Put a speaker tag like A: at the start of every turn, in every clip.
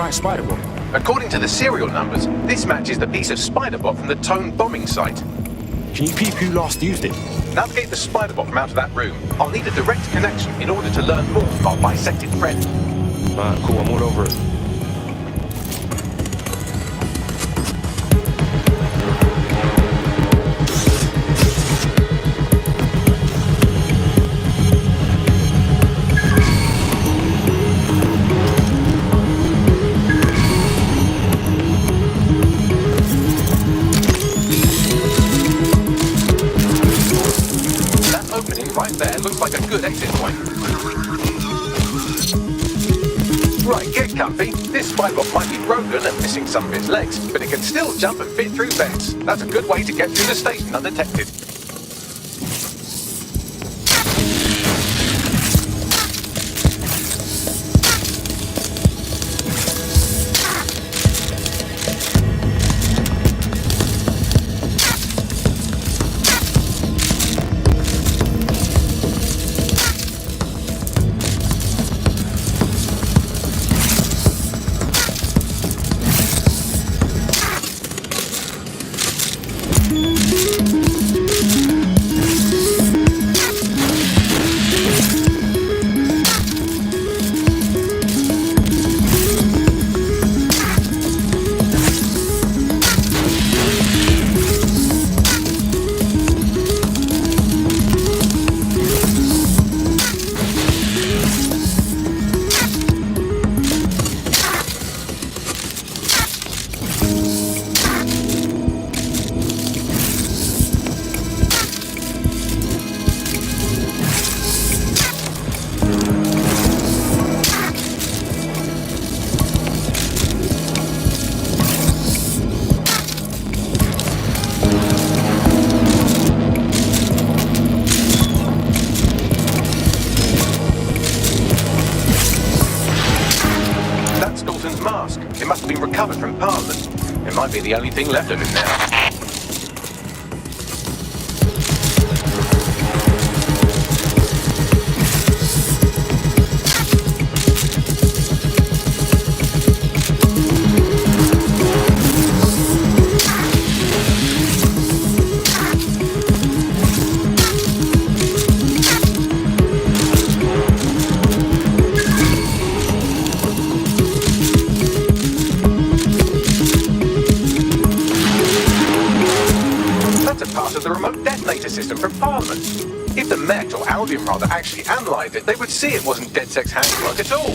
A: right spider bot?
B: According to the serial numbers, this matches the piece of spider bot from the Tone bombing site.
A: Can you peep who last used it?
B: Navigate the spider bot from out of that room. I'll need a direct connection in order to learn more from our bisected friend.
A: Alright, cool, I'm all over it.
B: Right there looks like a good exit point. Right, get comfy. This spider bot might be broken and missing some of its legs, but it can still jump and fit through vents. That's a good way to get through the station undetected. It must have been recovered from Parliament. It might be the only thing left of it now. The remote detonator system from Parliament. If the Met, or Albion rather, actually analysed it, they would see it wasn't DedSec's handiwork at all.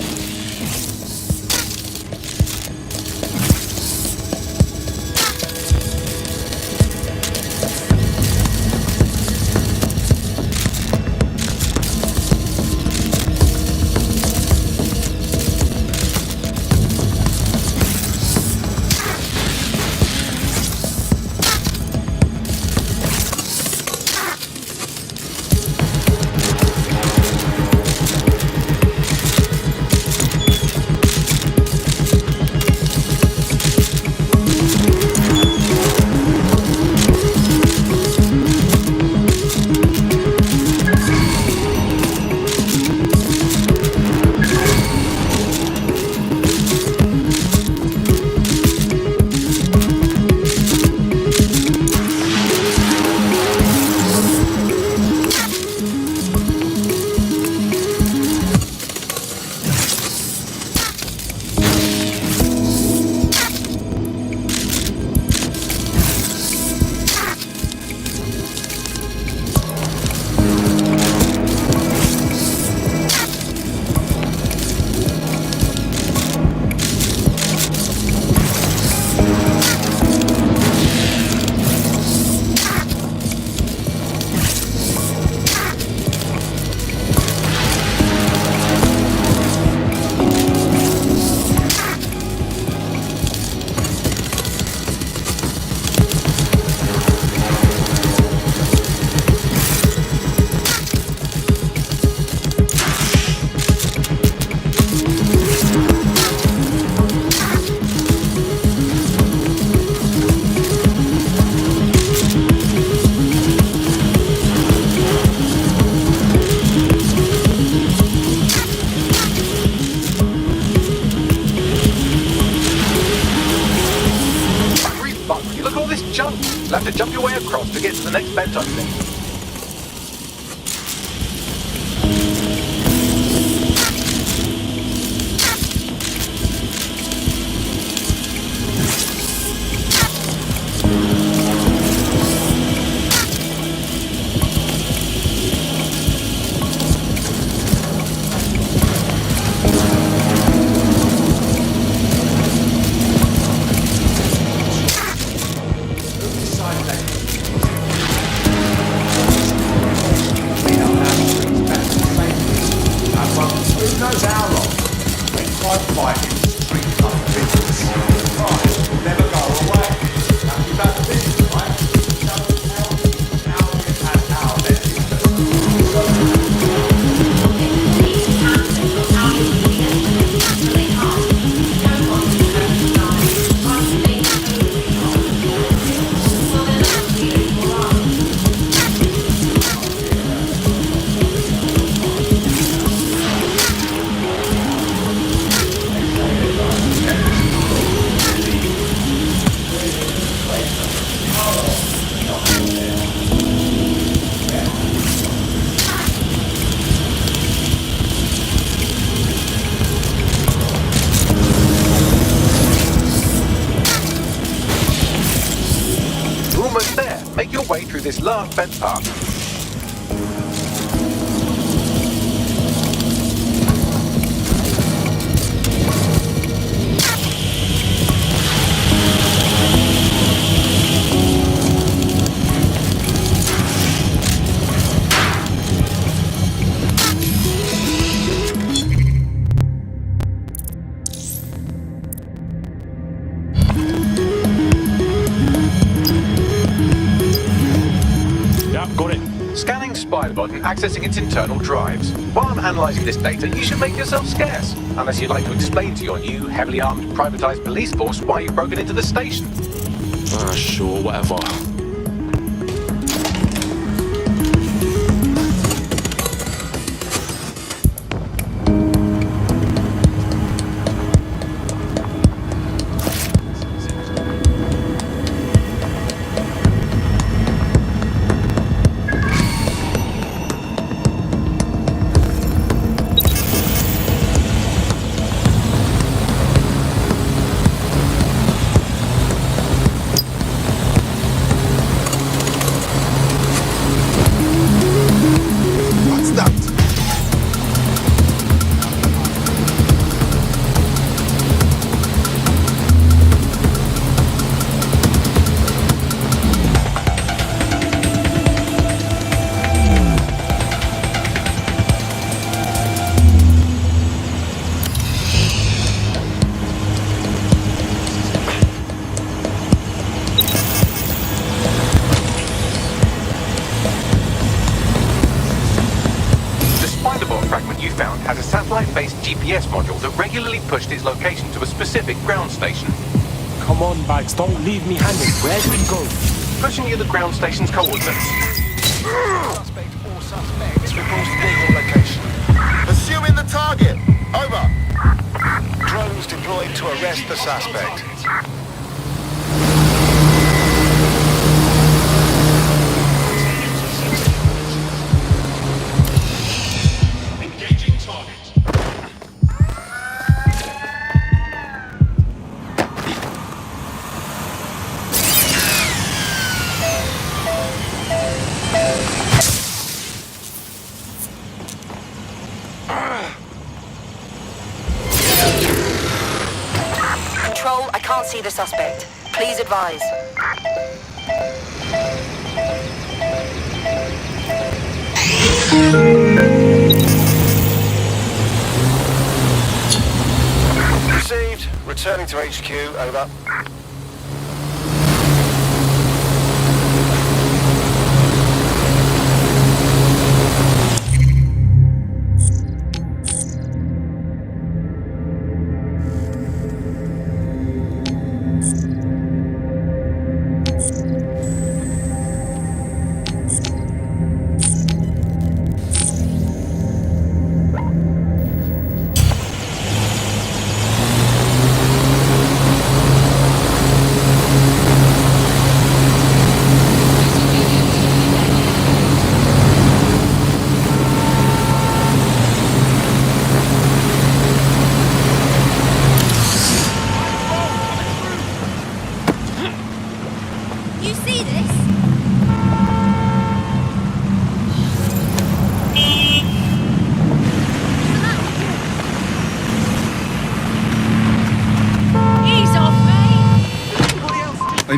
B: jump. You'll have to jump your way across to get to the next vent opening. Make your way through this last vent path.
A: Got it.
B: Scanning Spiderbot and accessing its internal drives. While I'm analysing this data, you should make yourself scarce. Unless you'd like to explain to your new, heavily armed, privatised police force why you've broken into the station.
A: Sure, whatever.
B: You found has a satellite-based GPS module that regularly pushed its location to a specific ground station.
A: Come on, Bags, don't leave me hanging. Where do we go?
B: Pushing you the ground station's coordinates.
C: Suspect or suspects reports to vehicle location. Pursuing the target. Over. Drones deployed to arrest the suspect.
D: Control, I can't see the suspect. Please advise.
C: Received. Returning to HQ. Over.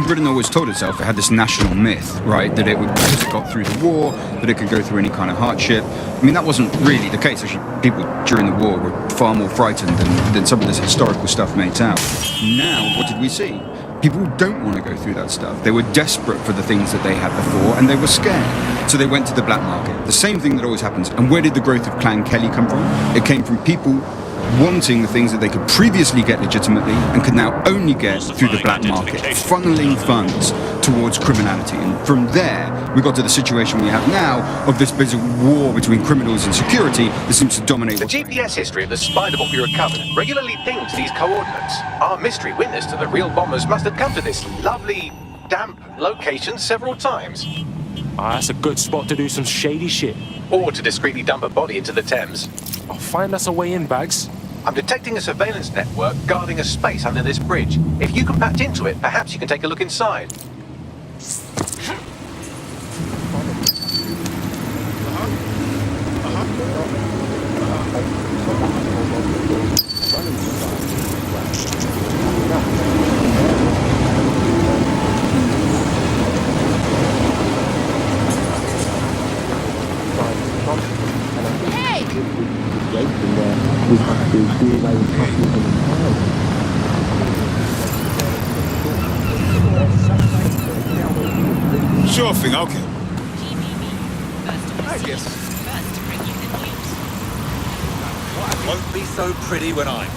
E: Britain always told itself it had this national myth, right, that it would, because it got through the war, that it could go through any kind of hardship. I mean, that wasn't really the case. Actually, people during the war were far more frightened than some of this historical stuff makes out. Now, what did we see? People don't want to go through that stuff. They were desperate for the things that they had before, and they were scared. So they went to the black market. The same thing that always happens. And where did the growth of Clan Kelly come from? It came from people wanting the things that they could previously get legitimately and could now only get through the black market, funneling funds towards criminality. And from there, we got to the situation we have now of this bit of war between criminals and security that seems to dominate.
B: The GPS history of the spider bot we recovered regularly pings these coordinates. Our mystery witness to the real bombers must have come to this lovely, damp location several times.
A: Ah, that's a good spot to do some shady shit.
B: Or to discreetly dump a body into the Thames.
A: I'll find us a way in, Bags.
B: I'm detecting a surveillance network guarding a space under this bridge. If you can patch into it, perhaps you can take a look inside.
C: Sure thing, okay. I guess. Won't be so pretty when I'm.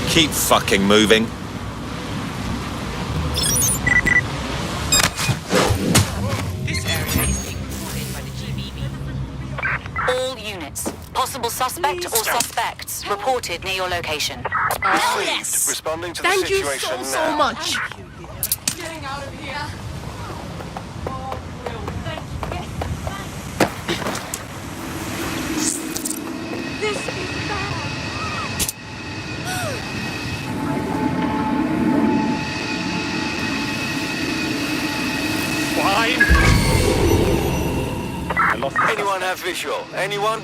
C: Keep fucking moving.
D: All units. Possible suspect or suspects reported near your location.
F: Oh, yes.
C: Responding to the
F: Thank you
C: situation
F: so
C: now.
F: much.
G: Getting out of here. This is bad.
C: Anyone have visual? Anyone?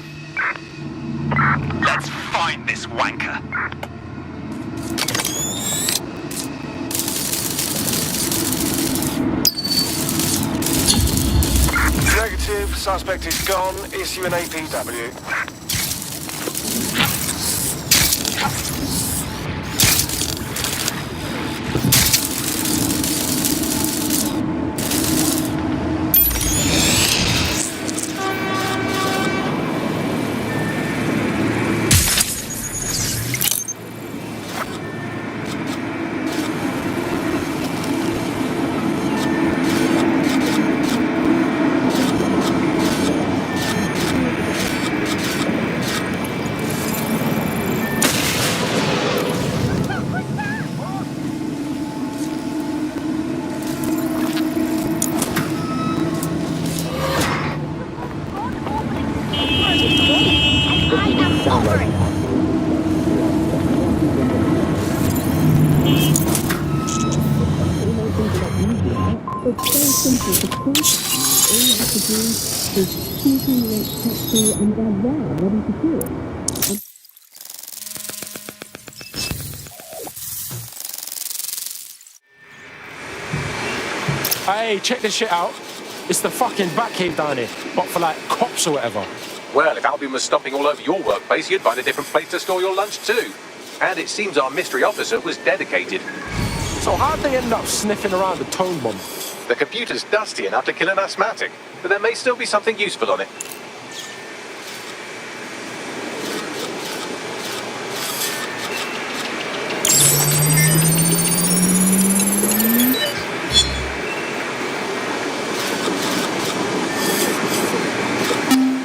H: Let's find this wanker.
C: Negative. Suspect is gone. Issue an APW.
A: Hey, check this shit out. It's the fucking Batcave down here, but for like cops or whatever.
B: Well, if Albion was stomping all over your workplace, you'd find a different place to store your lunch too. And it seems our mystery officer was dedicated.
A: So how'd they end up sniffing around the tone bomb?
B: The computer's dusty enough to kill an asthmatic, but there may still be something useful on it.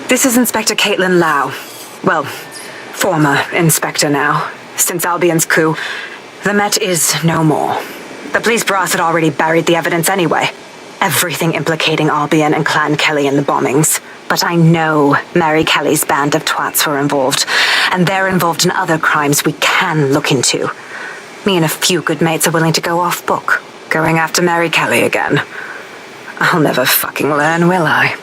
D: This is Inspector Caitlin Lau. Well, former inspector now. Since Albion's coup, the Met is no more. The police brass had already buried the evidence anyway. Everything implicating Albion and Clan Kelly in the bombings. But I know Mary Kelly's band of twats were involved, and they're involved in other crimes we can look into. Me and a few good mates are willing to go off book, going after Mary Kelly again. I'll never fucking learn, will I?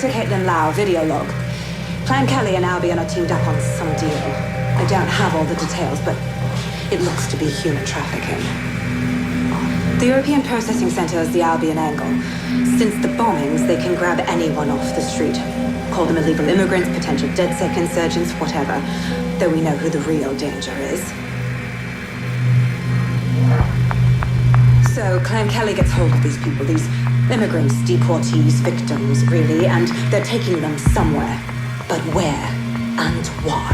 D: Inspector Caitlin Lau, video log. Clan Kelly and Albion are teamed up on some deal. I don't have all the details, but it looks to be human trafficking. The European Processing Center is the Albion angle. Since the bombings, they can grab anyone off the street. Call them illegal immigrants, potential DedSec insurgents, whatever. Though we know who the real danger is. So Clan Kelly gets hold of these people, these immigrants, deportees, victims, really, and they're taking them somewhere. But where and why?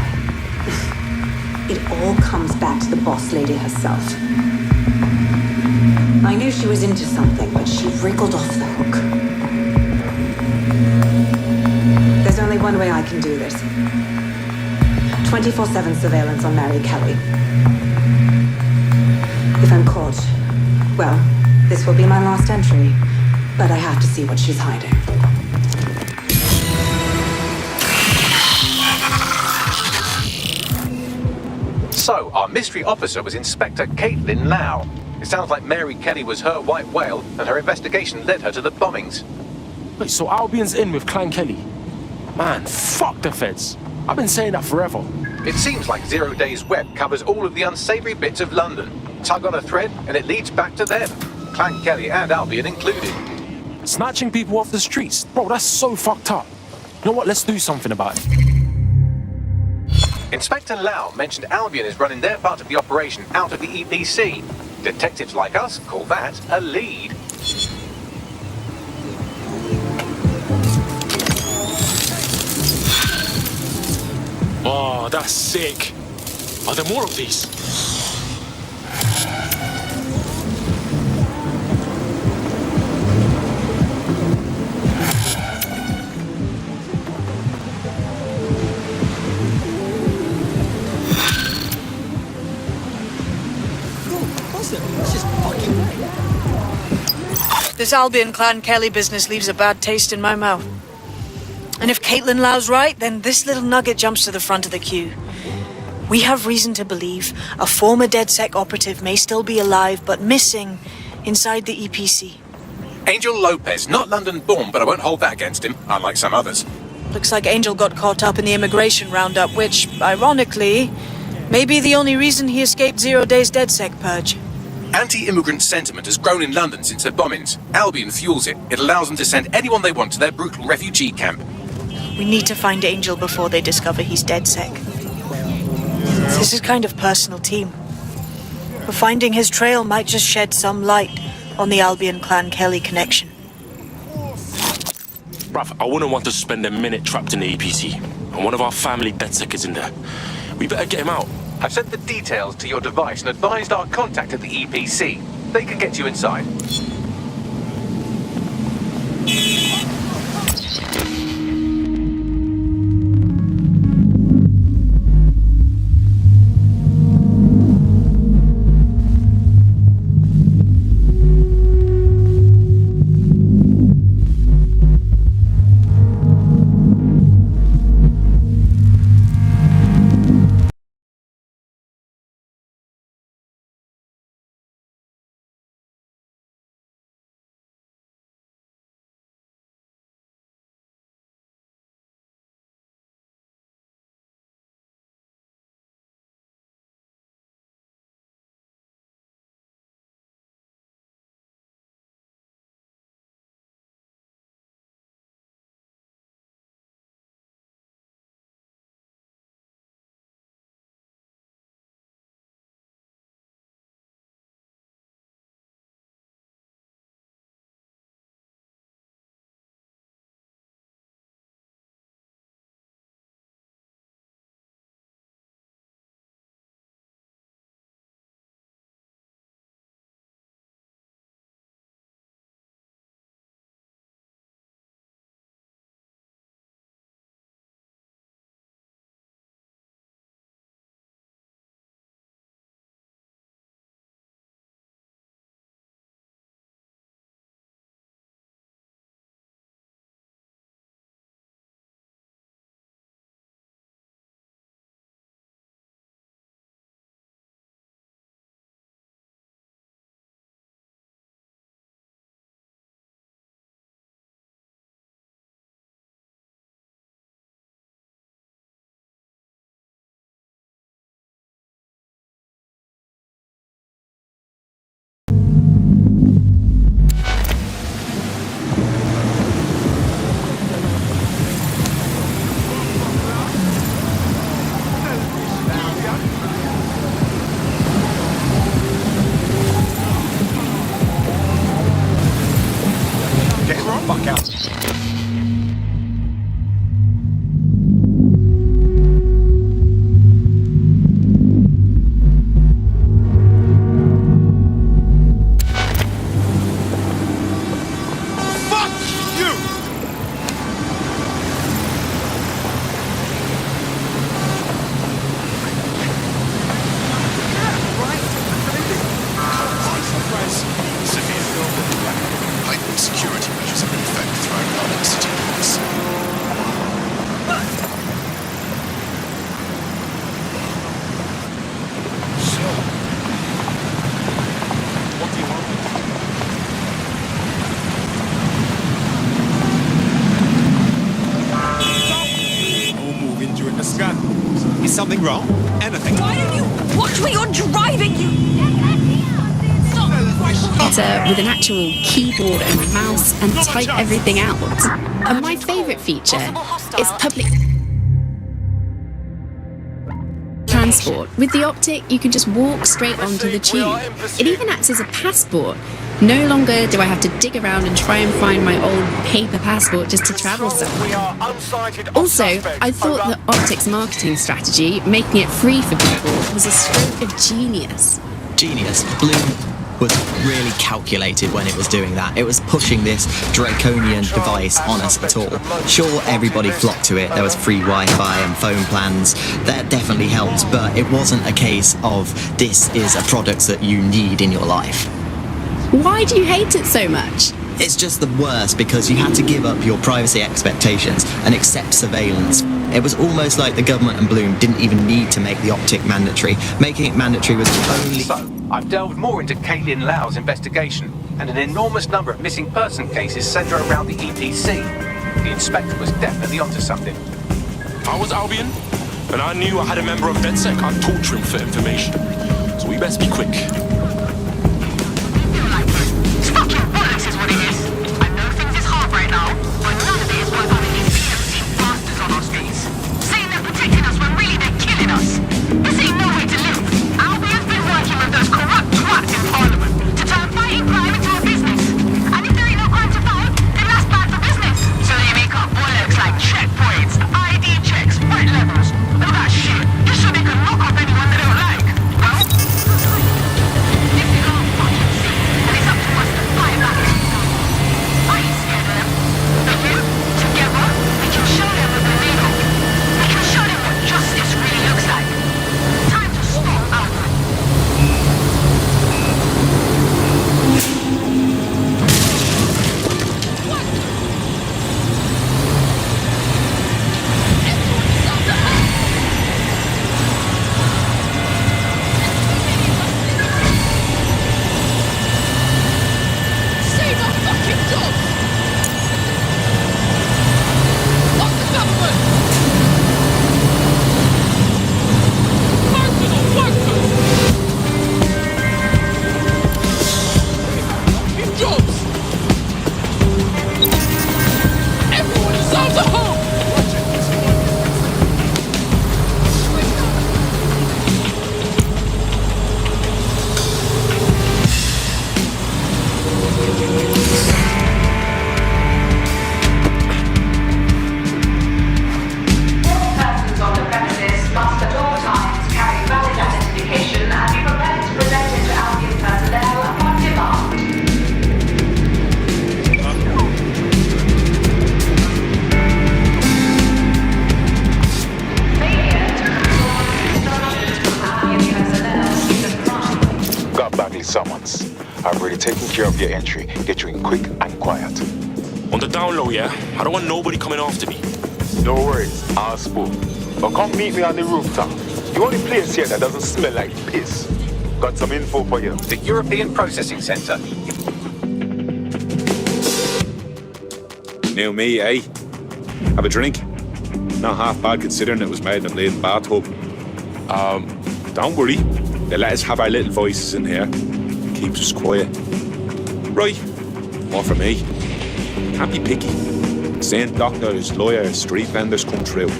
D: It all comes back to the boss lady herself. I knew she was into something, but she wriggled off the hook. There's only one way I can do this. 24/7 surveillance on Mary Kelly. If I'm caught, well, this will be my last entry. But I have to see what she's hiding.
B: So, our mystery officer was Inspector Caitlin Lau. It sounds like Mary Kelly was her white whale, and her investigation led her to the bombings.
A: Wait, so Albion's in with Clan Kelly? Man, fuck the feds. I've been saying that forever.
B: It seems like 0 Days Web covers all of the unsavory bits of London. Tug on a thread, and it leads back to them. Clan Kelly and Albion included.
A: Snatching people off the streets. Bro, that's so fucked up. You know what? Let's do something about it.
B: Inspector Lau mentioned Albion is running their part of the operation out of the EPC. Detectives like us call that a lead.
A: Oh, that's sick. Are there more of these?
F: This Albion Clan Kelly business leaves a bad taste in my mouth. And if Caitlin Lau's right, then this little nugget jumps to the front of the queue. We have reason to believe a former DedSec operative may still be alive, but missing inside the EPC.
B: Angel Lopez, not London-born, but I won't hold that against him, unlike some others.
F: Looks like Angel got caught up in the immigration roundup, which, ironically, may be the only reason he escaped 0 Days DedSec purge.
B: Anti-immigrant sentiment has grown in London since the bombings. Albion fuels it. It allows them to send anyone they want to their brutal refugee camp.
F: We need to find Angel before they discover he's DedSec. This is kind of personal team. But finding his trail might just shed some light on the Albion Clan Kelly connection.
A: Bruv, I wouldn't want to spend a minute trapped in the EPC. And one of our family DedSec is in there. We better get him out.
B: I've sent the details to your device and advised our contact at the EPC. They can get you inside.
H: something wrong? Anything?
G: Why don't you watch where you're driving, you...
I: With an actual keyboard and mouse and type everything out. And my favourite feature is public transport. With the Optic, you can just walk straight onto the tube. It even acts as a passport. No longer do I have to dig around and try and find my old paper passport just to travel somewhere. Also, I thought that Optic's marketing strategy, making it free for people, was a stroke of genius.
J: Genius. Bloom was really calculated when it was doing that. It was pushing this draconian device on us at all. Sure, everybody flocked to it. There was free Wi-Fi and phone plans. That definitely helped, but it wasn't a case of this is a product that you need in your life.
I: Why do you hate it so much?
J: It's just the worst because you had to give up your privacy expectations and accept surveillance. It was almost like the government and Bloom didn't even need to make the Optic mandatory. Making it mandatory was only...
B: So, I've delved more into Caitlin Lau's investigation, and an enormous number of missing person cases centre around the EPC. The inspector was definitely onto something.
A: If I was Albion, and I knew I had a member of DedSec, I'd torture him for information. So we best be quick.
K: Summons. I've already taken care of your entry. Get you in quick and quiet.
A: On the down low, yeah? I don't want nobody coming after me.
K: No worries, I'll spook. But come meet me on the rooftop. The only place here that doesn't smell like piss. Got some info for you.
B: The European Processing Centre.
L: New me, eh? Have a drink? Not half bad considering it was made in a little bathtub. Don't worry. They let us have our little voices in here. Keeps us quiet. Right. More for me. Can't be picky. Seeing doctors, lawyers, street vendors come through.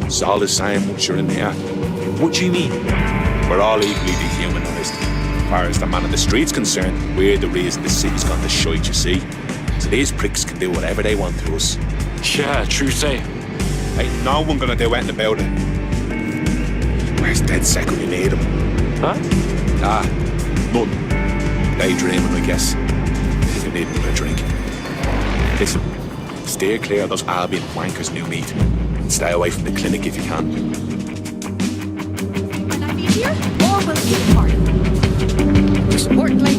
L: It's all the same once you're in here. What do you mean? We're all equally dehumanised. As far as the man on the street's concerned, we're the reason the city's gone to shite, you see. So these pricks can do whatever they want to us.
A: Yeah, true say.
L: Ain't no one gonna do anything about it. Where's DedSec when you need him?
A: Huh?
L: Nothing. Daydreaming, I guess. If you need another drink. Listen, steer clear of those Albion wankers, new meat. And stay away from the clinic if you can.
G: Can I be here, or will it be a party? Most importantly,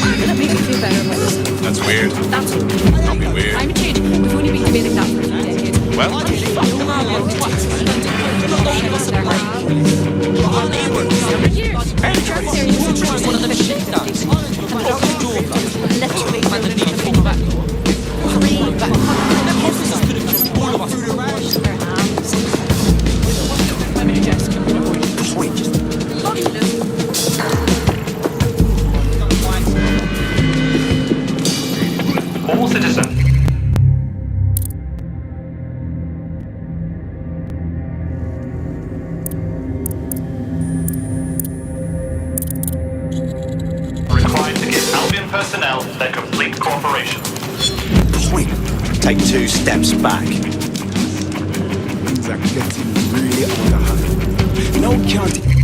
G: I'm gonna make you feel better about this.
L: That's weird.
G: That's
L: Don't be weird.
G: I'm a change. We've only been debating that for a few decades.
L: Well,
G: One of the machine guns. And the doctor's door blocked. Literally, man, they need to fall back. All of us.
B: operation.
C: Point.
J: Take 2 steps back.
C: Things are getting really out of hand. You know, we can't.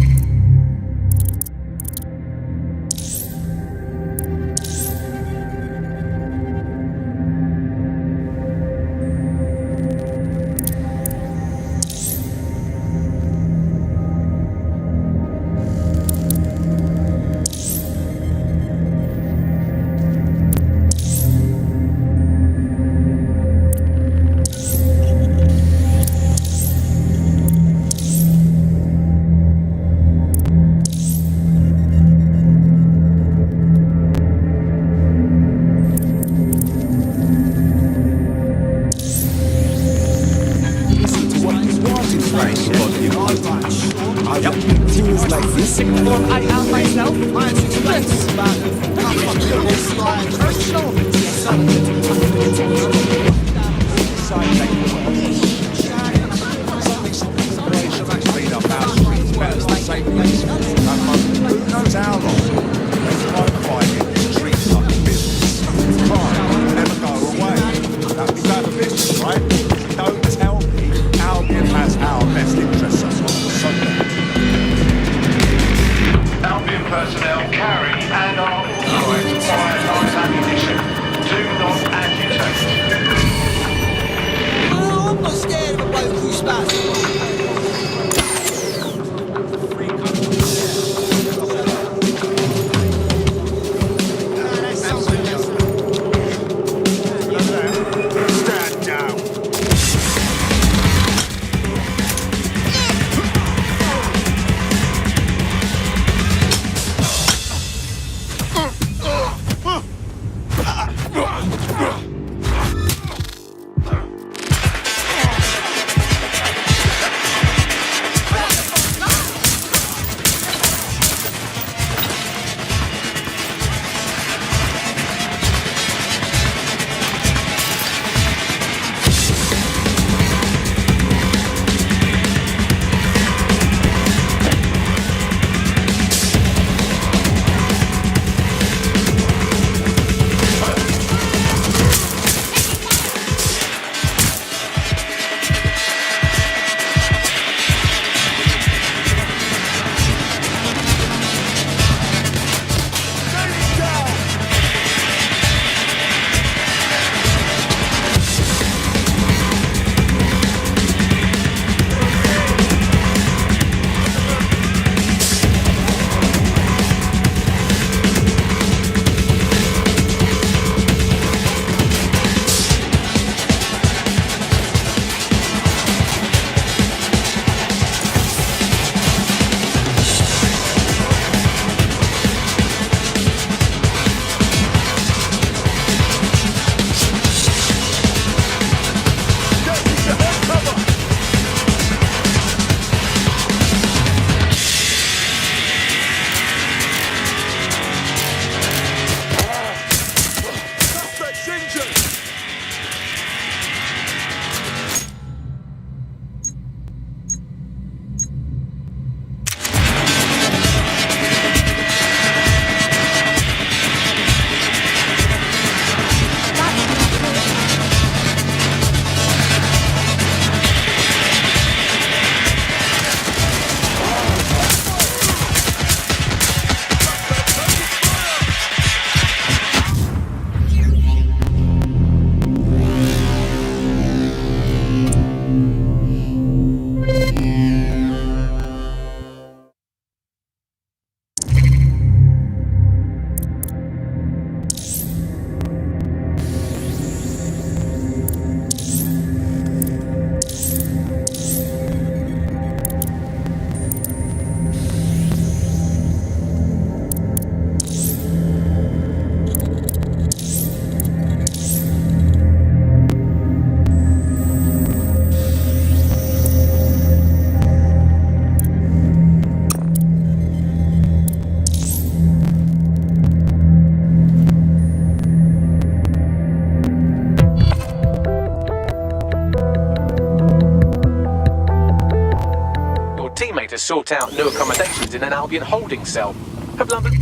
B: To sort out new accommodations in an Albion holding cell. Have London...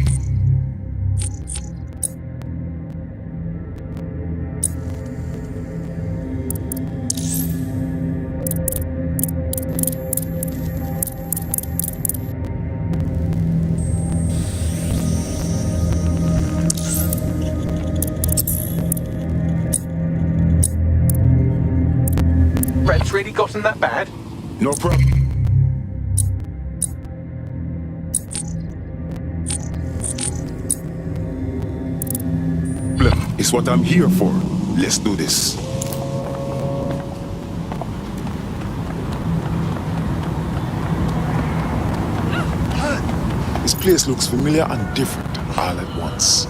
B: It's really gotten that bad?
C: No problem. It's what I'm here for. Let's do this. This place looks familiar and different all at once.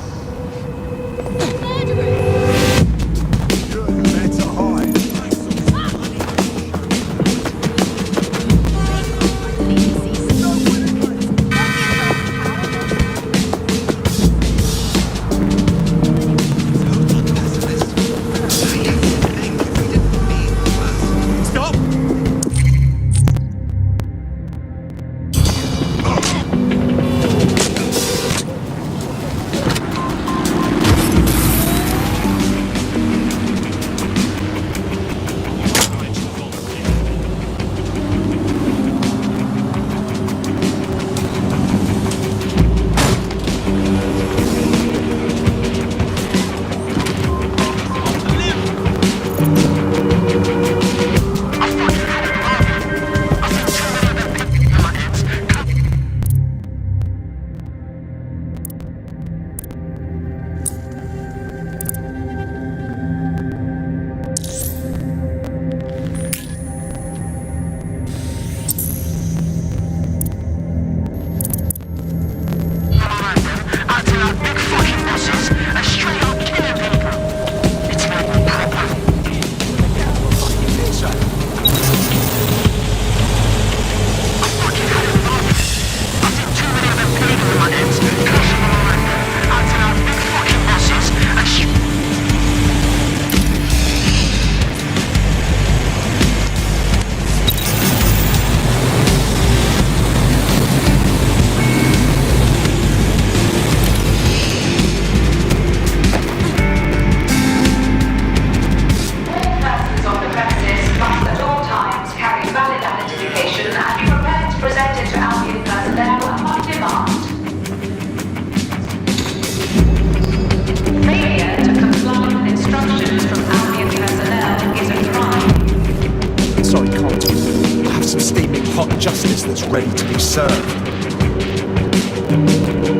C: Justice that's ready to be served.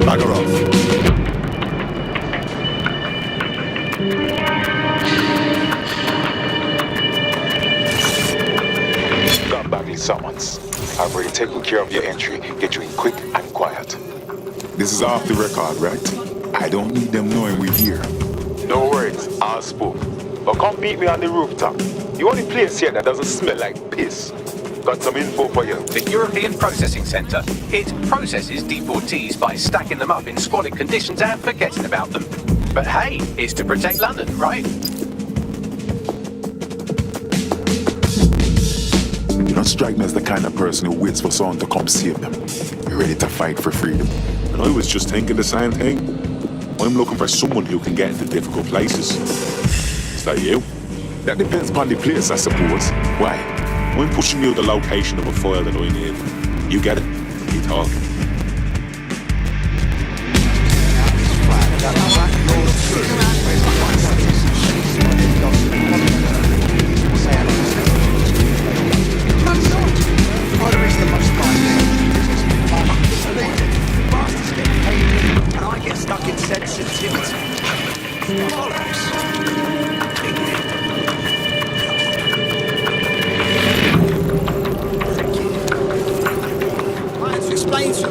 C: Bugger off.
K: Come back, summons. I've already taken care of your entry. Get you in quick and quiet.
C: This is off the record, right? I don't need them knowing we're here.
K: No worries, I'll spook. But come meet me on the rooftop. The only place here that doesn't smell like piss. Got some info for you.
B: The European Processing Centre. It processes deportees by stacking them up in squalid conditions and forgetting about them. But hey, it's to protect London, right?
C: You don't strike me as the kind of person who waits for someone to come save them. You're ready to fight for freedom.
L: And I was just thinking the same thing. I'm looking for someone who can get into difficult places. Is that you?
C: That depends upon the place, I suppose. Why?
L: I'm pushing you the location of a file that I need. You get it. You talk.
H: And I get stuck in sensitivity. Explain to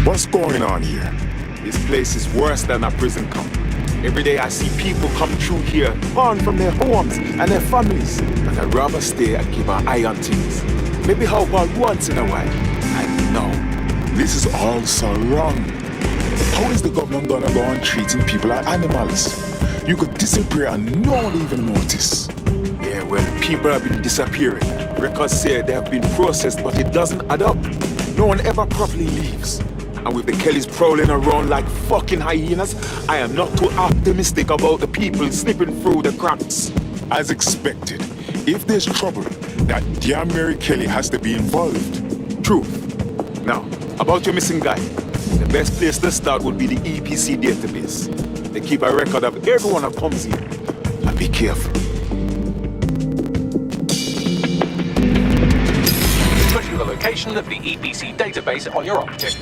C: What's going on here?
L: This place is worse than a prison camp. Every day I see people come through here, gone from their homes and their families. And I'd rather stay and keep an eye on things. Maybe help out once in a while. And no,
C: this is all so wrong. How is the government gonna go on treating people like animals? You could disappear and no one even notice.
L: Yeah, well, people have been disappearing. Records say they have been processed, but it doesn't add up. No one ever properly leaves. And with the Kellys prowling around like fucking hyenas, I am not too optimistic about the people slipping through the cracks.
M: As expected, if there's trouble, that damn Mary Kelly has to be involved.
L: Truth. Now, about your missing guy. The best place to start would be the EPC database. They keep a record of everyone that comes here. And be careful.
B: Pushing the location of the EPC database on your optic.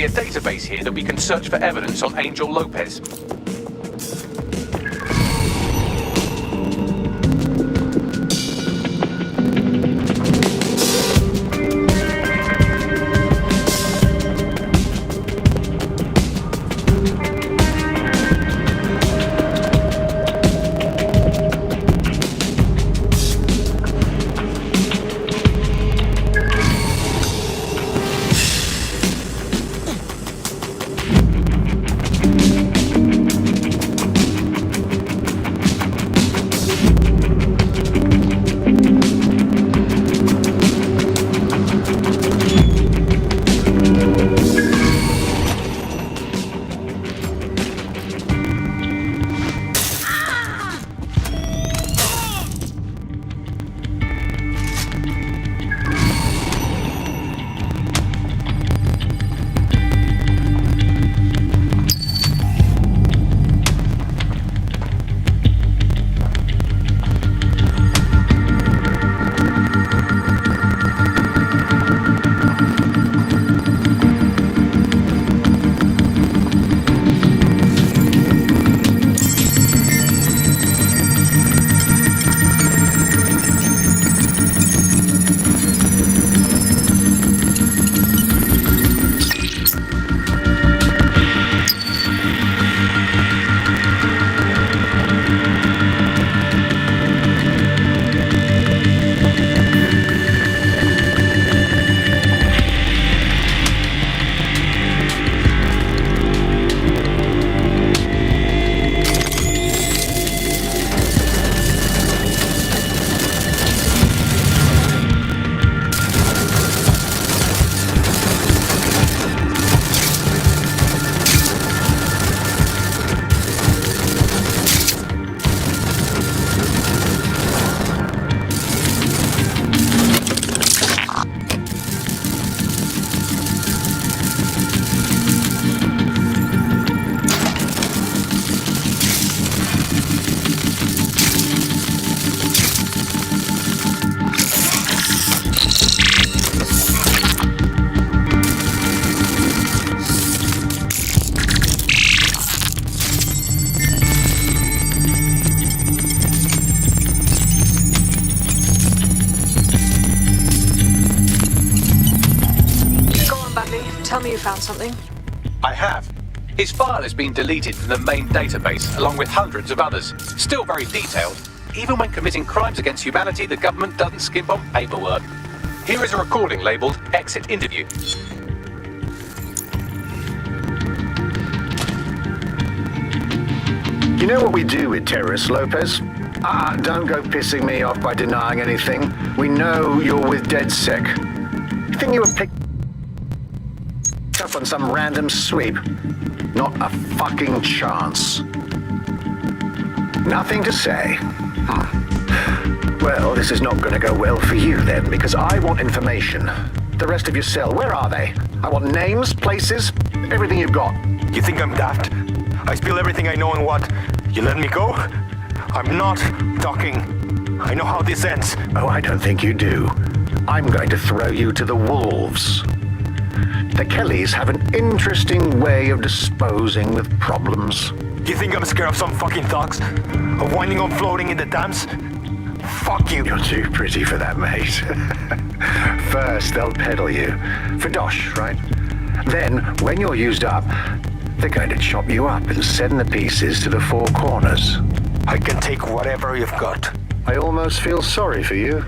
B: A database here that we can search for evidence on Angel Lopez.
F: Tell me you found something.
B: I have. His file has been deleted from the main database, along with hundreds of others. Still very detailed. Even when committing crimes against humanity, the government doesn't skimp on paperwork. Here is a recording labeled Exit Interview.
N: You know what we do with terrorists, Lopez? Don't go pissing me off by denying anything. We know you're with DedSec. You think you were picked up on some random sweep? Not a fucking chance. Nothing to say. Well, this is not going to go well for you then, because I want information. The rest of your cell, where are they? I want names, places, everything you've got.
O: You think I'm daft? I spill everything I know and what? You let me go? I'm not talking. I know how this ends.
N: Oh, I don't think you do. I'm going to throw you to the wolves. The Kellys have an interesting way of disposing with problems.
O: You think I'm scared of some fucking thugs? Of winding up floating in the dams? Fuck you.
N: You're too pretty for that, mate. First, they'll peddle you. For dosh, right? Then, when you're used up, they're going to chop you up and send the pieces to the four corners.
O: I can take whatever you've got.
N: I almost feel sorry for you.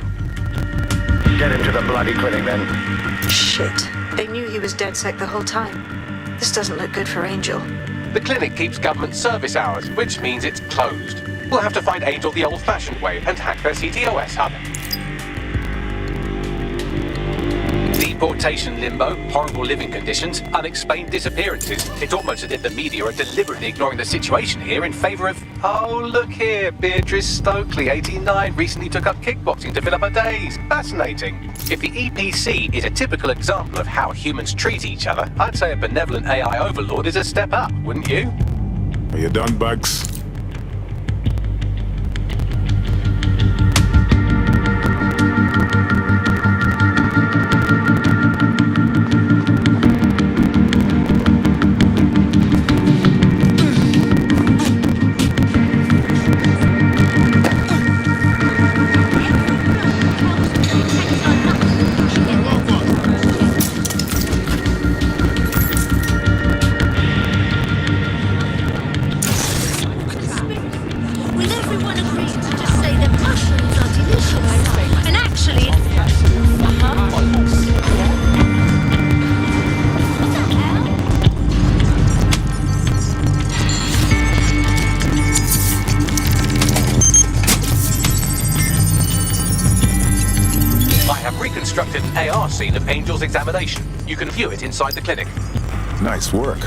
N: Get him to the bloody clinic, then.
F: Shit. They knew he was DedSec the whole time. This doesn't look good for Angel.
B: The clinic keeps government service hours, which means it's closed. We'll have to find Angel the old-fashioned way and hack their CTOS hub. Deportation limbo, horrible living conditions, unexplained disappearances. It's almost as if the media are deliberately ignoring the situation here in favour of... Oh, look here, Beatrice Stokely, 89, recently took up kickboxing to fill up her days. Fascinating. If the EPC is a typical example of how humans treat each other, I'd say a benevolent AI overlord is a step up, wouldn't you?
M: Are you done, Bugs?
B: Reconstructed an AR scene of Angel's examination. You can view it inside the clinic.
M: Nice work.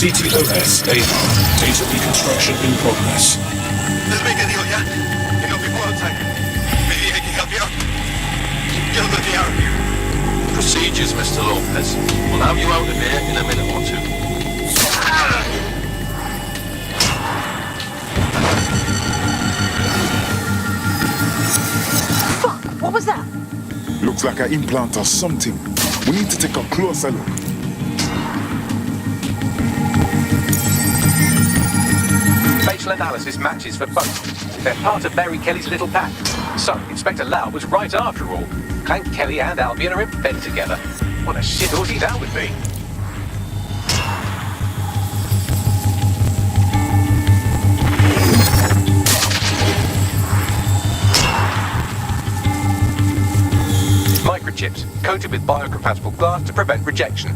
P: CTOS AR. Data reconstruction in progress.
C: Let's make a deal, yeah? You help me pull outside. Maybe I can help you out. Get me out of here.
Q: Procedures, Mr. Lopez. We'll have you out of here in a minute or two.
F: Fuck! What was that?
M: Looks like an implant or something. We need to take a closer look.
B: facial analysis matches for both. They're part of Mary Kelly's little pack. So, Inspector Lau was right after all. Clank Kelly and Albion are in bed together. What a shithorse that would be. Microchips, coated with biocompatible glass to prevent rejection.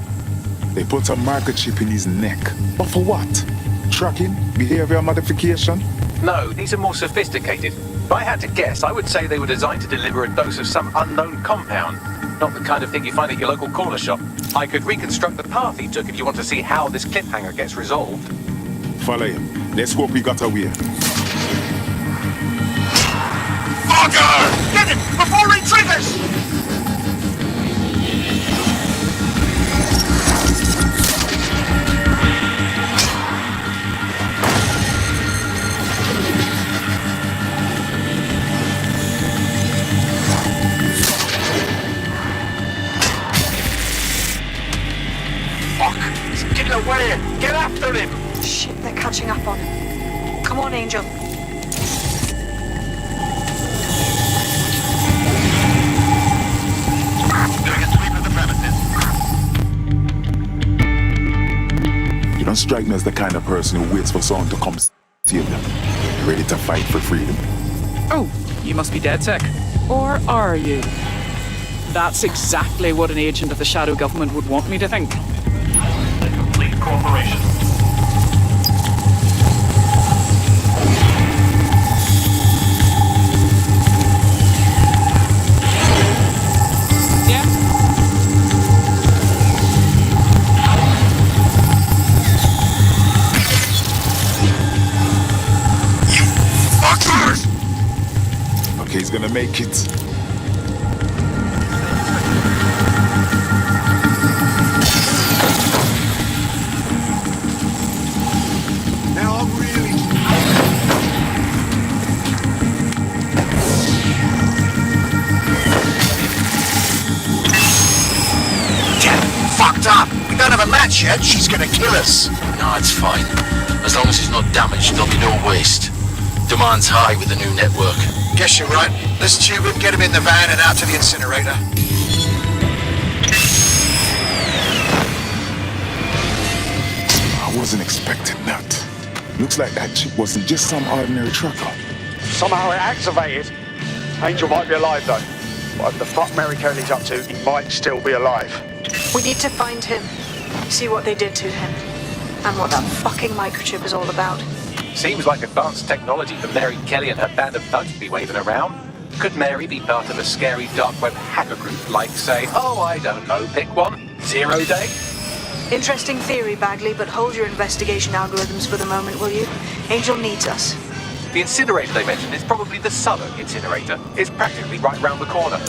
M: They put a microchip in his neck. But for what? Tracking? Behavior modification?
B: No, these are more sophisticated. If I had to guess, I would say they were designed to deliver a dose of some unknown compound. Not the kind of thing you find at your local corner shop. I could reconstruct the path he took if you want to see how this cliffhanger gets resolved.
M: Follow him. Let's hope we got away.
C: Fucker! Get him before he triggers! Away! Get after him!
D: Shit, they're catching up on him. Come on, Angel.
C: Doing a sweep of the premises.
M: You don't strike me as the kind of person who waits for someone to come steal them. Ready to fight for freedom.
R: Oh, you must be DedSec. Or are you? That's exactly what an agent of the shadow government would want me to think.
C: Corporation.
R: Yeah?
C: You fuckers!
M: Okay, he's gonna make it.
C: Up. We don't have a match yet. She's gonna kill us.
Q: No, it's fine. As long as he's not damaged, there'll be no waste. Demand's high with the new network.
C: Guess you're right. Let's tube him, get him in the van and out to the incinerator.
M: I wasn't expecting that. Looks like that chip wasn't just some ordinary tracker.
O: Somehow it activated. Angel might be alive though. What the fuck Mary Kelly's up to, he might still be alive.
D: We need to find him, see what they did to him, and what that fucking microchip is all about.
B: Seems like advanced technology for Mary Kelly and her band of thugs to be waving around. Could Mary be part of a scary dark web hacker group like, say, oh, I don't know, pick one, 0 Day?
D: Interesting theory, Bagley, but hold your investigation algorithms for the moment, will you? Angel needs us.
B: The incinerator they mentioned is probably the southern incinerator. It's practically right round the corner.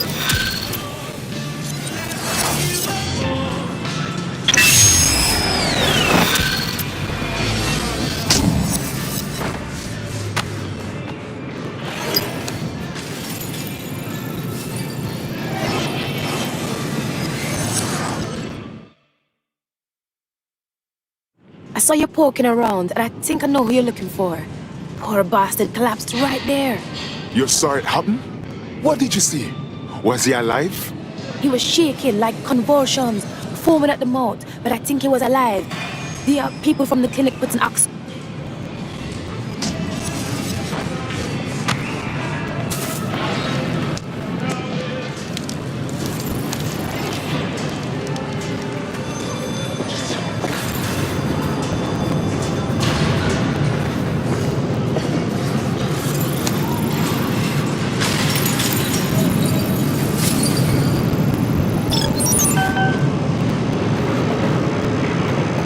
S: I saw you poking around, and I think I know who you're looking for. Poor bastard collapsed right there.
M: You saw it happen? What did you see? Was he alive?
S: He was shaking like convulsions, foaming at the mouth, but I think he was alive. The people from the clinic put an ox.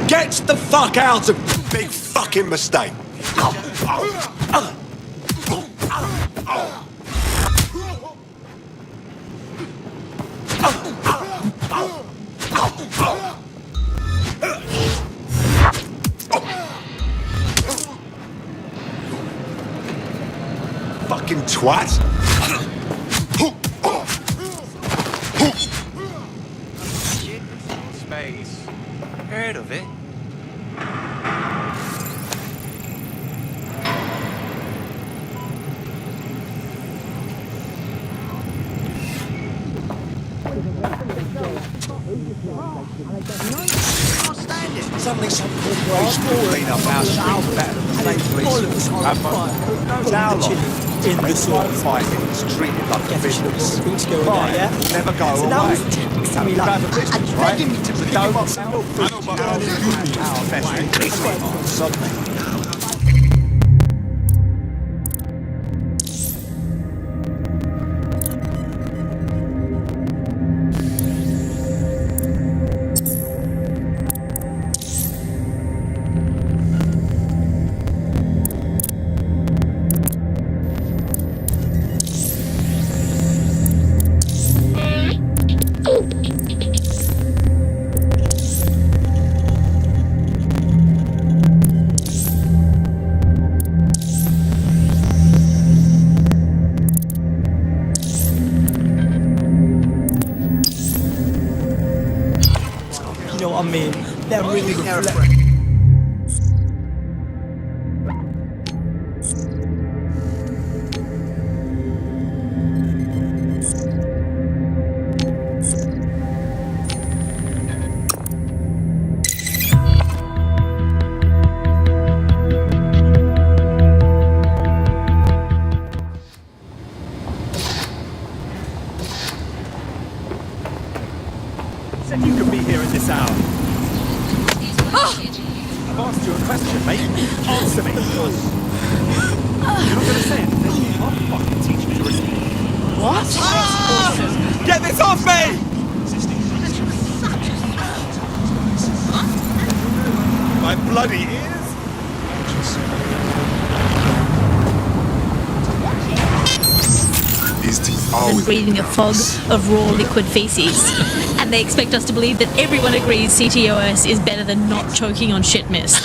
H: Get the fuck out of big fucking mistake. Fucking twat.
T: Space. Heard of it?
H: Suddenly some corporation will clean up our streets better than state police. Have fun. Our lot in this sort of fighting is treated like a business. Crime will never go away. You have a business, right? But don't our best interests suddenly.
T: You know what I mean? They're really reflect.
H: Said you could be here at this hour. I've asked you a question, mate. Answer me. You're not going to say anything. I'll fucking teach you to respect.
T: What?
H: Get this off me! My bloody ears!
M: These things
U: And
M: always
U: breathing a fog of raw liquid feces. And they expect us to believe that everyone agrees CTOS is better than not choking on shit mist.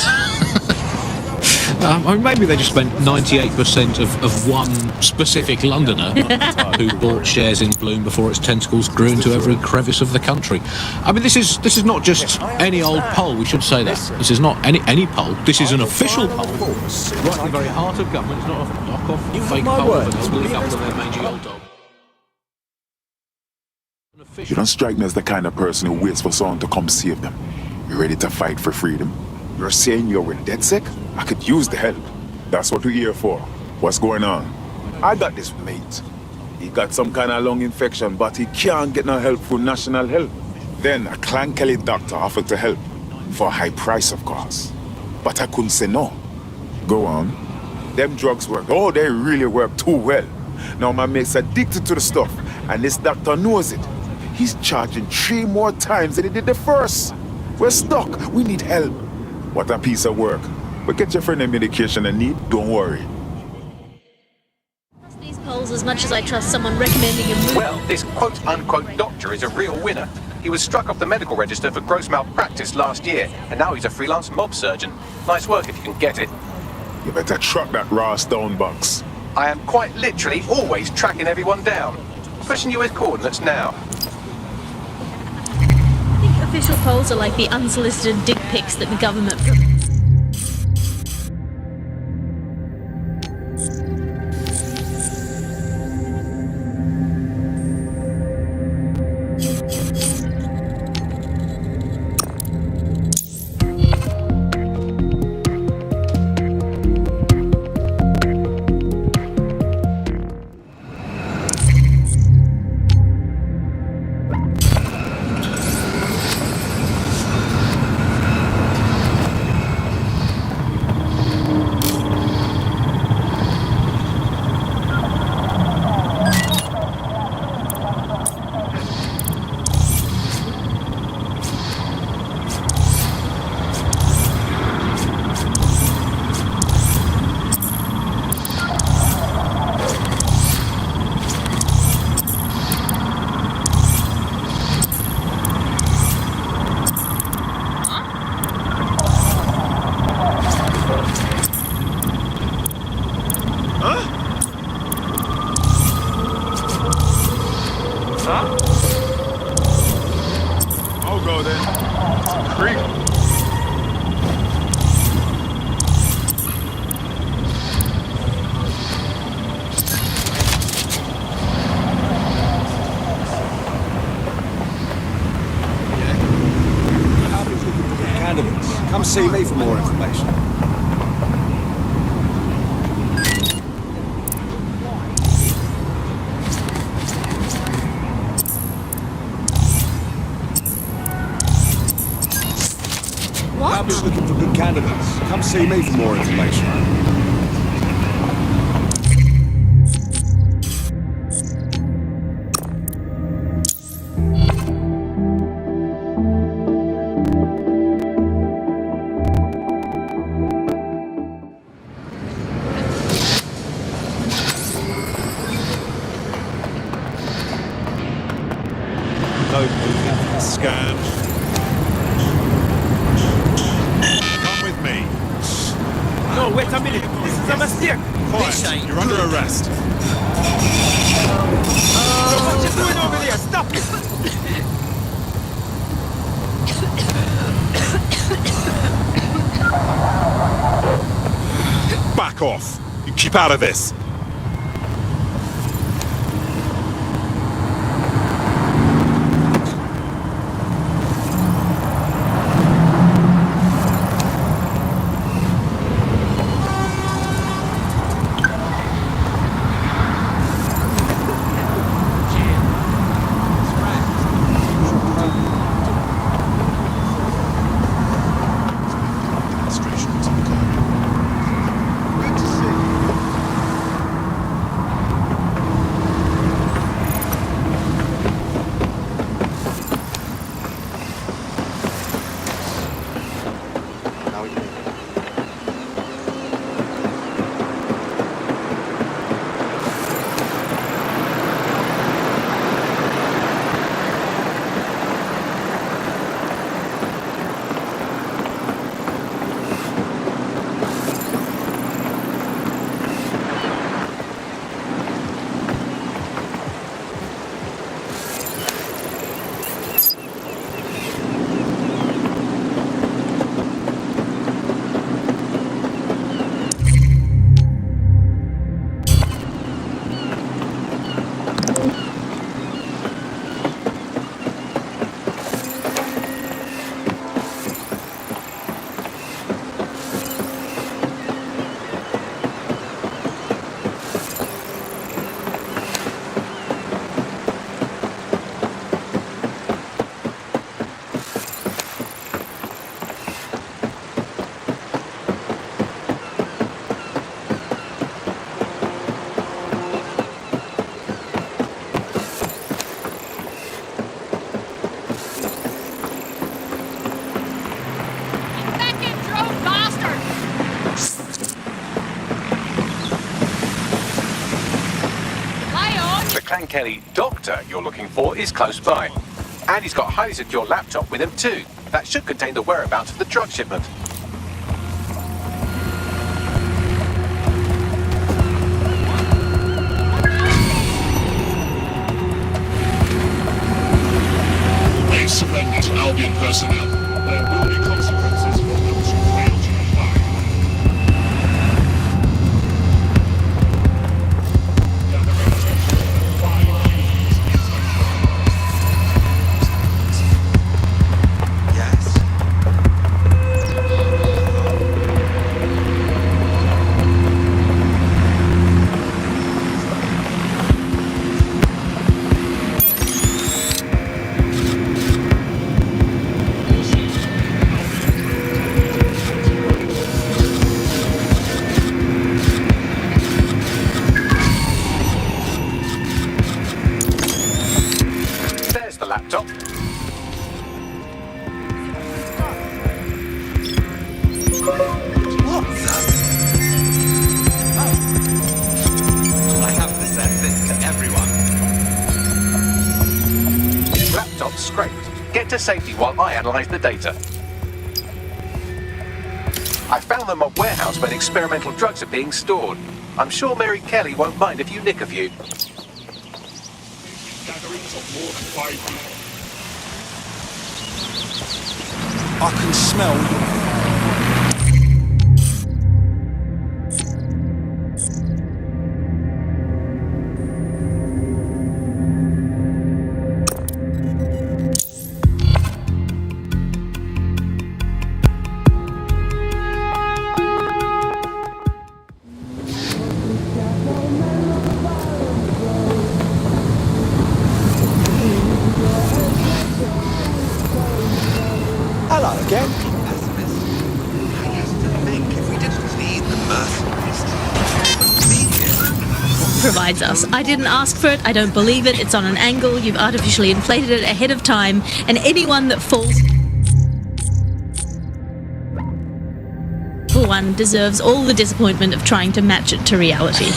V: I mean, maybe they just spent 98% of one specific Londoner who bought shares in Bloom before its tentacles grew into every crevice of the country. I mean, this is not just any old poll. We should say that this is not any poll. This is an official poll, right in the very heart of government. It's not a knock-off fake poll of a couple of their mangy old dog.
M: You don't strike me as the kind of person who waits for someone to come save them. You're ready to fight for freedom. You're saying you're with DedSec? I could use the help. That's what we're here for. What's going on? I got this mate. He got some kind of lung infection, but he can't get no help from national health. Then a Clan Kelly doctor offered to help. For a high price, of course. But I couldn't say no. Go on. Them drugs work. Oh, they really work too well. Now my mate's addicted to the stuff, and this doctor knows it. He's charging 3 more times than he did the first. We're stuck. We need help. What a piece of work. But get your friend the medication and need, don't worry.
U: Trust these polls as much as I trust someone recommending a move.
B: Well, this quote-unquote doctor is a real winner. He was struck off the medical register for gross malpractice last year, and now he's a freelance mob surgeon. Nice work if you can get it.
M: You better truck that raw stone box.
B: I am quite literally always tracking everyone down. Pushing you with coordinates now.
U: I think official polls are like the unsolicited dick pics that the government...
M: I'll go then. Creep.
H: Come see me for more information. I'm just looking for good candidates. Come see me for more information.
L: No moving scan. Come with me.
H: No, wait a minute. This is a mistake.
L: Quiet. You're under arrest.
H: What you doing over there? Stop it.
L: Back off. You keep out of this.
B: Kelly doctor you're looking for is close by. And he's got a highly secure laptop with him too. That should contain the whereabouts of the drug shipment.
P: Make surrender to Albion personnel. There will be consequences for those who fail to comply.
B: Laptop.
J: What the? Oh. I have to send this to everyone.
B: Laptop scraped. Get to safety while I analyze the data. I found them at a warehouse where experimental drugs are being stored. I'm sure Mary Kelly won't mind if you nick a few.
P: Gatherings of more than 5 people.
H: I can smell again?
U: Provides us. I didn't ask for it, I don't believe it, it's on an angle, you've artificially inflated it ahead of time, and anyone that falls for one deserves all the disappointment of trying to match it to reality.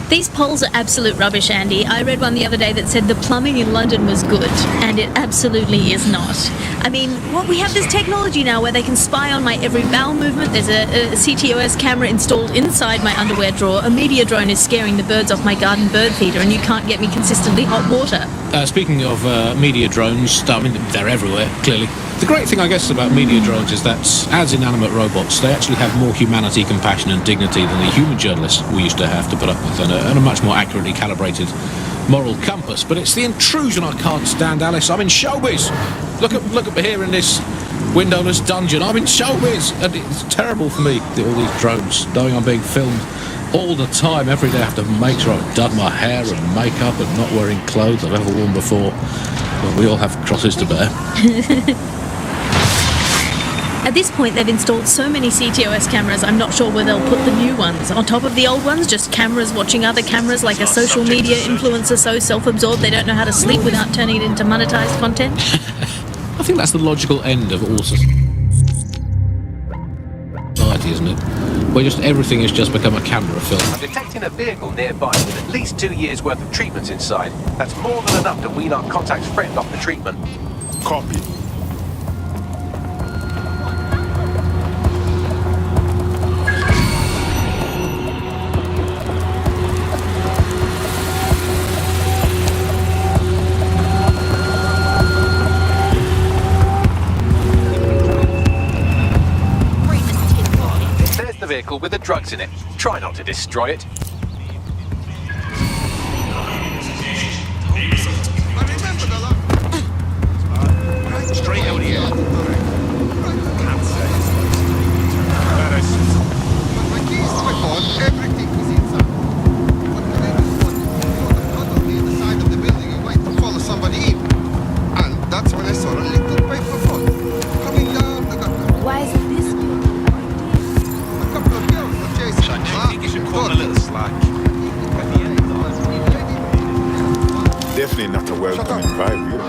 U: These polls are absolute rubbish, Andy. I read one the other day that said the plumbing in London was good, and it absolutely is not. I mean, we have this technology now where they can spy on my every bowel movement. There's a CTOS camera installed inside my underwear drawer. A media drone is scaring the birds off my garden bird feeder, and you can't get me consistently hot water.
V: Speaking of media drones, I mean, they're everywhere, clearly. The great thing, I guess, about media drones is that, as inanimate robots, they actually have more humanity, compassion and dignity than the human journalists we used to have to put up with, and a much more accurately calibrated moral compass. But it's the intrusion I can't stand, Alice. I'm in showbiz. Look up here in this windowless dungeon. I'm in showbiz. And it's terrible for me, all these drones, knowing I'm being filmed all the time. Every day I have to make sure I've done my hair and makeup and not wearing clothes I've ever worn before. But we all have crosses to bear.
U: At this point, they've installed so many CTOS cameras, I'm not sure where they'll put the new ones. On top of the old ones, just cameras watching other cameras, like a social media influencer so self-absorbed they don't know how to sleep without turning it into monetized content.
V: I think that's the logical end of all society, isn't it? Where just everything has just become a camera film.
B: I'm detecting a vehicle nearby with at least 2 years' worth of treatments inside. That's more than enough to wean our contact's friend off the treatment.
M: Copy.
B: The vehicle with the drugs in it. Try not to destroy it.
C: Straight out here. My keys to my phone, everything is inside. What can I do? Huddle near the side of the building and wait to follow somebody in. And that's when I saw a little paper boat coming down the gutter.
S: Why is it this?
M: Definitely not a welcoming vibe here.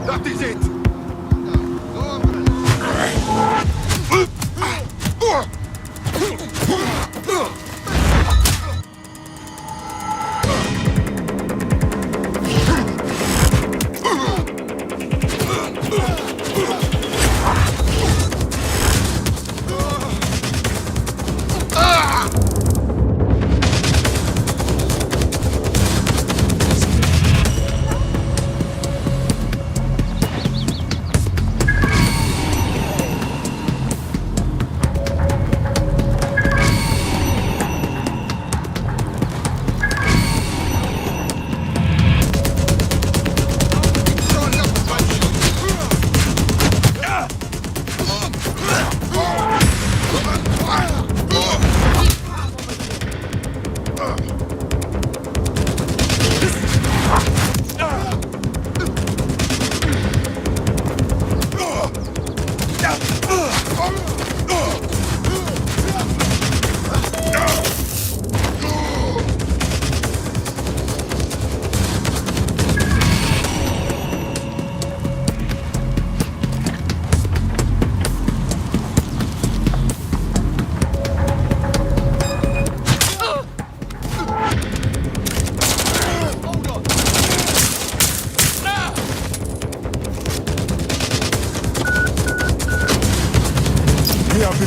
C: That is it!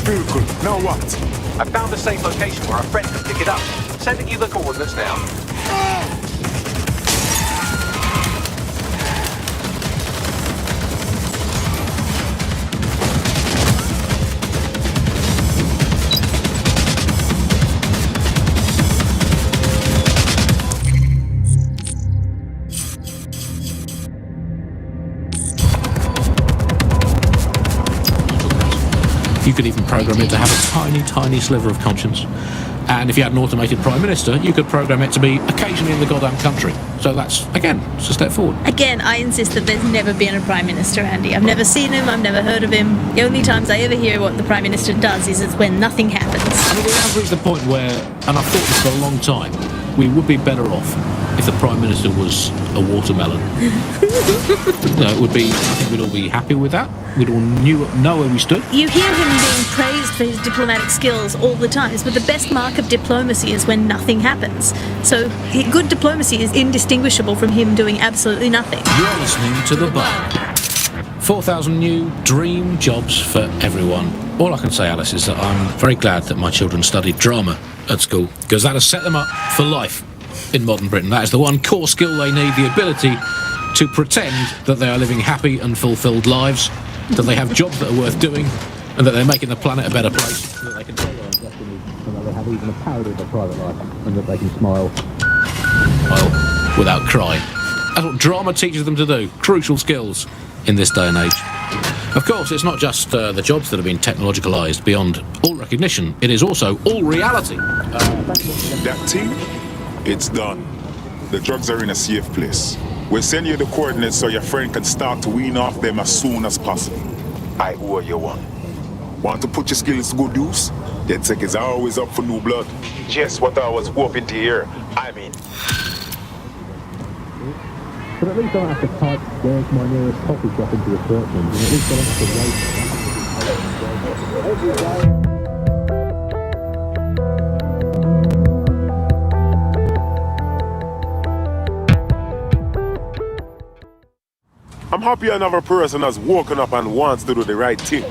M: Vehicle. Now what?
B: I found a safe location where our friend can pick it up. Sending you the coordinates now.
V: You could even program it to have a tiny, tiny sliver of conscience. And if you had an automated Prime Minister, you could program it to be occasionally in the goddamn country. So that's, again, it's a step forward.
U: Again, I insist that there's never been a Prime Minister, Andy. I've never seen him, I've never heard of him. The only times I ever hear what the Prime Minister does is it's when nothing happens.
V: I mean, we have reached the point where, and I've thought this for a long time, we would be better off if the Prime Minister was a watermelon. It would be, I think we'd all be happy with that. We'd all know where we stood.
U: You hear him being praised for his diplomatic skills all the time, but the best mark of diplomacy is when nothing happens. So good diplomacy is indistinguishable from him doing absolutely nothing.
V: You're listening to The Bar. 4,000 new dream jobs for everyone. All I can say, Alice, is that I'm very glad that my children studied drama at school, because that has set them up for life in modern Britain. That is the one core skill they need, the ability to pretend that they are living happy and fulfilled lives, that they have jobs that are worth doing, and that they're making the planet a better place, that they can follow their destiny, and that they have even a parody of a private life, and that they can smile without crying. That's what drama teaches them to do. Crucial skills in this day and age. Of course, it's not just the jobs that have been technologicalised beyond all recognition, it is also all reality.
M: That team, it's done. The drugs are in a safe place. We'll send you the coordinates so your friend can start to wean off them as soon as possible. I owe you one. Want to put your skills to good use? DedSec is always up for new blood. Just what I was hoping to hear. I mean...
V: But at least I don't have to type where's my nearest coffee shop into a search engine. At least I don't have to wait.
M: I'm happy another person has woken up and wants to do the right thing.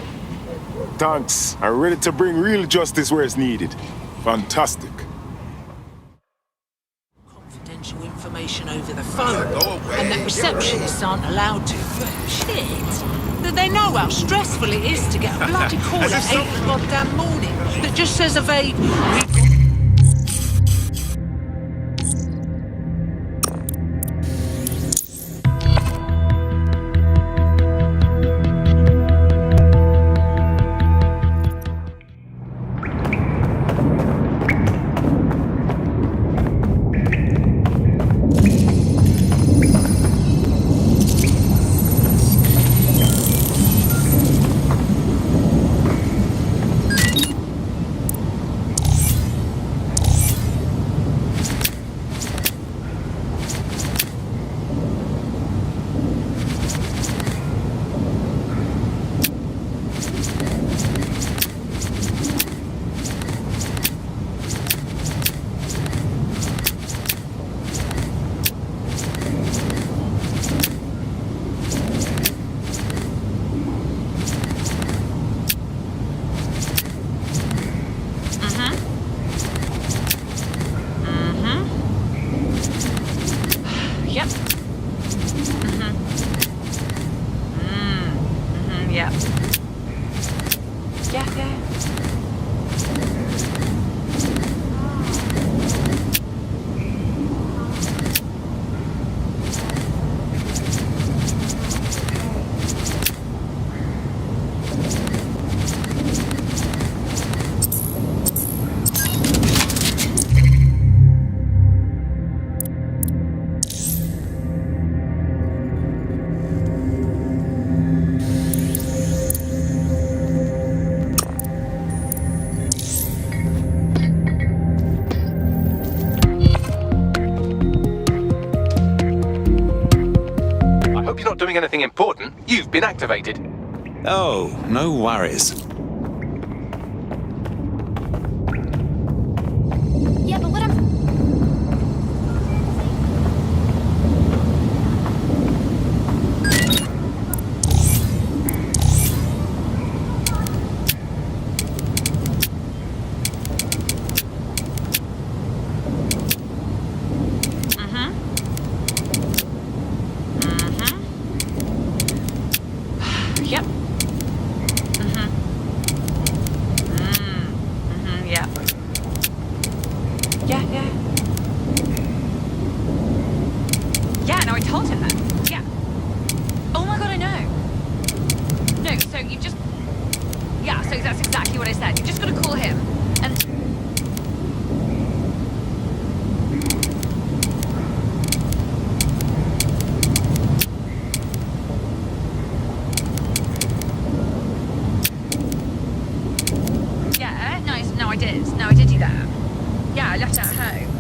M: Thanks. I'm ready to bring real justice where it's needed. Fantastic.
E: Confidential information over the phone, and that receptionists aren't allowed to. Shit! Do they know how stressful it is to get a bloody call at 8 o'clock damn morning that just says a vague...
B: Doing anything important, you've been activated.
L: Oh, no worries.
S: Yeah, but what I'm...
I: So you just... Yeah, so that's
A: I did. No, I did do that. Yeah, I left it at home.